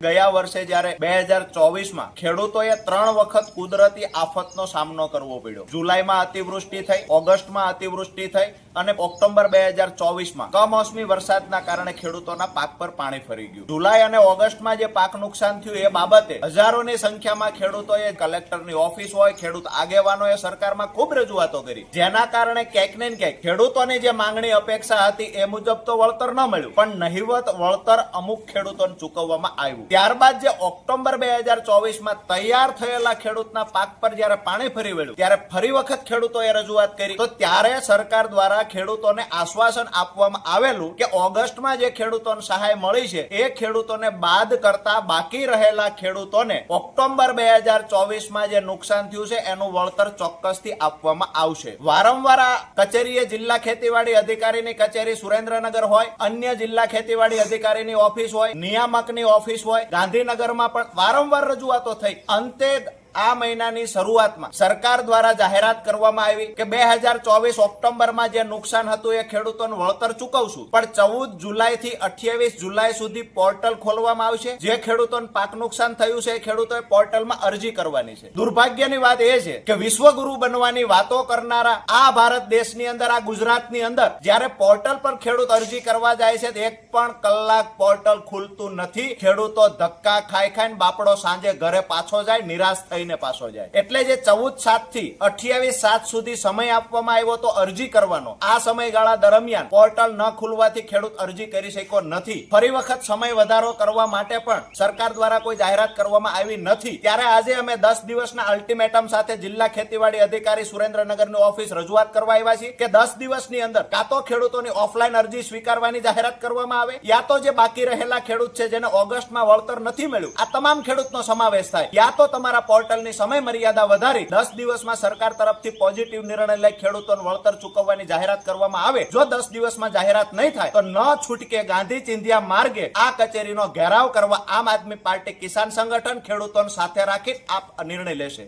ગયા વર્ષે જ્યારે 2024માં ખેડૂતોએ 3 વખત કુદરતી આફતનો સામનો કરવો પડ્યો। જુલાઈમાં અતિવૃષ્ટિ થઈ, ઓગસ્ટમાં અતિવૃષ્ટિ થઈ અને ઓક્ટોબર 2024માં કમોસમી વરસાદના કારણે ખેડૂતોના પાક પર પાણી ફરી ગયું। જુલાઈ અને ઓગસ્ટમાં જે પાક નુકસાન થયું એ બાબતે હજારોની સંખ્યામાં ખેડૂતોએ કલેક્ટરની ઓફિસ હોય, ખેડૂત આગેવાનોએ સરકારમાં ખૂબ રજૂઆતો કરી, જેના કારણે ક્યાંક ને ક્યાંક ખેડૂતોની જે માંગણી અપેક્ષા હતી એ મુજબ તો વળતર ન મળ્યું, પણ નહિવત વળતર અમુક ખેડૂતોને ચૂકવવામાં આવ્યું। ત્યારબાદ જે ઓક્ટોબર 2024માં તૈયાર થયેલા ખેડૂતના પાક પર જયારે પાણી ફરી વળ્યું ત્યારે ફરી વખત ખેડૂતોએ રજૂઆત કરી, તો ત્યારે સરકાર દ્વારા ખેડૂતોને આશ્વાસન આપવામાં આવેલું કે ઓગસ્ટમાં જે ખેડૂતોને સહાય મળી છે એ ખેડૂતોને બાદ કરતા બાકી રહેલા ખેડૂતોને ઓક્ટોબર 2024માં જે નુકસાન થયું છે એનું વળતર ચોક્કસથી આપવામાં આવશે। વારંવાર આ કચેરીએ જિલ્લા ખેતીવાડી અધિકારીની કચેરી સુરેન્દ્રનગર હોય, અન્ય જિલ્લા ખેતીવાડી અધિકારીની ઓફિસ હોય, નિયામકની ઓફિસ હોય, ગાંધીનગરમાં પણ વારંવાર રજૂઆતો થઈ। અંતે આ મહિનાની શરૂઆતમાં સરકાર દ્વારા જાહેરાત કરવામાં આવી કે 2024 ઓક્ટોબરમાં જે નુકસાન હતું એ ખેડૂતોને વળતર ચૂકવશું, પણ 14 જુલાઈ થી 28 જુલાઈ સુધી પોર્ટલ ખોલવામાં આવશે। જે ખેડૂતોને પાક નુકસાન થયું છે એ ખેડૂતોએ પોર્ટલમાં અરજી કરવાની છે। દુર્ભાગ્યની વાત એ છે કે વિશ્વગુરુ બનવાની વાતો કરનારા આ ભારત દેશની અંદર, આ ગુજરાતની અંદર જ્યારે પોર્ટલ પર ખેડૂત અરજી કરવા જાય છે એક પણ કલાક પોર્ટલ ખુલતું નથી। ખેડૂતો ધક્કા ખાઈ ખાઈને બાપડો સાંજે ઘરે પાછો જાય, નિરાશ થઈ પાછો જાય। એટલે જે 14/7 થી 28/7 સુધી સમય આપવામાં આવ્યો તો અરજી કરવાનો, આ સમયગાળા દરમિયાન પોર્ટલ ન ખુલવાથી ખેડૂત અરજી કરી શક્યો નથી। ફરી વખત સમય વધારો કરવા માટે પણ સરકાર દ્વારા કોઈ જાહેરાત કરવામાં આવી નથી। ત્યારે આજે અમે 10 દિવસના અલ્ટિમેટમ સાથે જિલ્લા ખેતીવાડી અધિકારી સુરેન્દ્રનગરની ઓફિસ રજૂઆત કરવા આવ્યા છીએ કે 10 દિવસની અંદર કાં તો ખેડૂતોની ઓફલાઈન અરજી સ્વીકારવાની જાહેરાત કરવામાં આવે, યા તો જે બાકી રહેલા ખેડૂત છે જેને ઓગસ્ટમાં વળતર નથી મળ્યું આ તમામ ખેડૂતનો સમાવેશ થાય, યા તો તમારા પોર્ટલ ની સમય મર્યાદા વધારી 10 દિવસમાં સરકાર તરફથી પોઝિટિવ નિર્ણય લઈ ખેડૂતોને વળતર ચૂકવવાની જાહેરાત કરવામાં આવે। જો 10 દિવસમાં જાહેરાત નહીં થાય તો ન છૂટકે ગાંધી ચિંધ્યા માર્ગે આ કચેરીનો ઘેરાવ કરવા આમ આદમી પાર્ટી કિસાન સંગઠન ખેડૂતોને સાથે રાખી આ નિર્ણય લેશે।